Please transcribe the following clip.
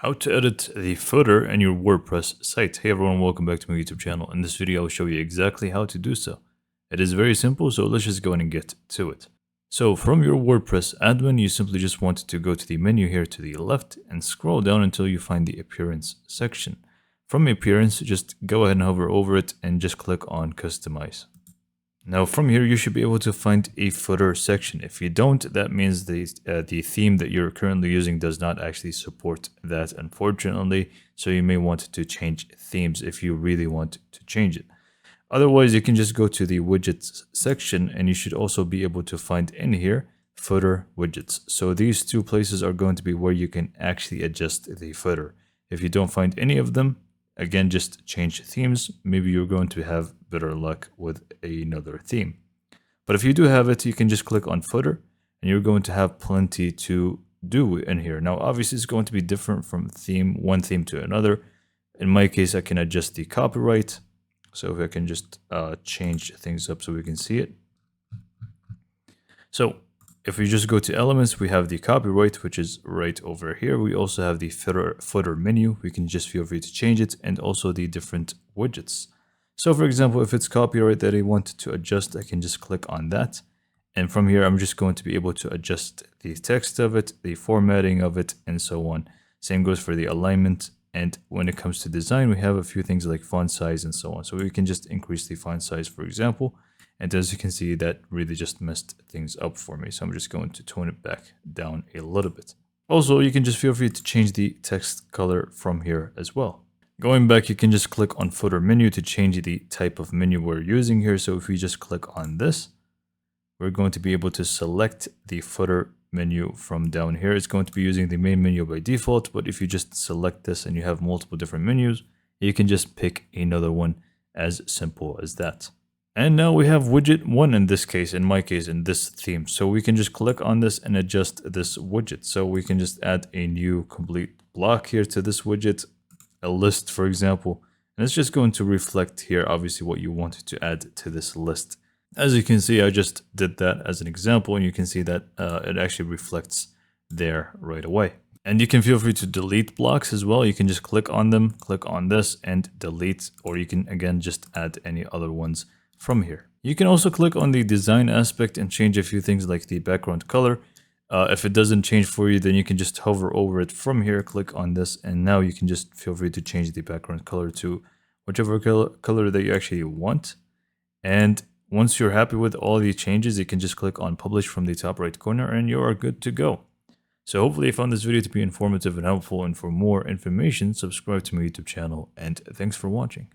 How to edit the footer in your WordPress site. Hey everyone, welcome back to my YouTube channel. In this video, I'll show you exactly how to do so. It is very simple, so let's just go ahead and get to it. So from your WordPress admin, you simply just want to go to the menu here to the left and scroll down until you find the appearance section. From appearance, just go ahead and hover over it and just click on customize. Now from here, you should be able to find a footer section. If you don't, that means the theme that you're currently using does not actually support that, unfortunately. So you may want to change themes if you really want to change it. Otherwise, you can just go to the widgets section and you should also be able to find in here footer widgets. So these two places are going to be where you can actually adjust the footer. If you don't find any of them, again, just change themes. Maybe you're going to have better luck with another theme. But if you do have it, you can just click on footer and you're going to have plenty to do in here. Now, obviously, it's going to be different from one theme to another. In my case, I can adjust the copyright. So if I can just change things up so we can see it. So if we just go to elements, we have the copyright, which is right over here. We also have the footer menu. We can just feel free to change it, and also the different widgets. So for example, if it's copyright that I want to adjust, I can just click on that. And from here, I'm just going to be able to adjust the text of it, the formatting of it, and so on. Same goes for the alignment. And when it comes to design, we have a few things like font size and so on. So we can just increase the font size, for example. And as you can see, that really just messed things up for me. So I'm just going to tone it back down a little bit. Also, you can just feel free to change the text color from here as well. Going back, you can just click on footer menu to change the type of menu we're using here. So if we just click on this, we're going to be able to select the footer menu from down here. It's going to be using the main menu by default, but if you just select this and you have multiple different menus, you can just pick another one, as simple as that. And now we have widget 1 in this case, in my case, in this theme. So we can just click on this and adjust this widget. So we can just add a new complete block here to this widget, a list, for example. And it's just going to reflect here, obviously, what you wanted to add to this list. As you can see, I just did that as an example, and you can see that it actually reflects there right away. And you can feel free to delete blocks as well. You can just click on them, click on this, and delete, or you can, again, just add any other ones from here. You can also click on the design aspect and change a few things like the background color. If it doesn't change for you, then you can just hover over it from here, click on this, and now you can just feel free to change the background color to whichever color that you actually want. And once you're happy with all the changes, you can just click on publish from the top right corner and you are good to go. So hopefully you found this video to be informative and helpful, and for more information, subscribe to my YouTube channel, and thanks for watching.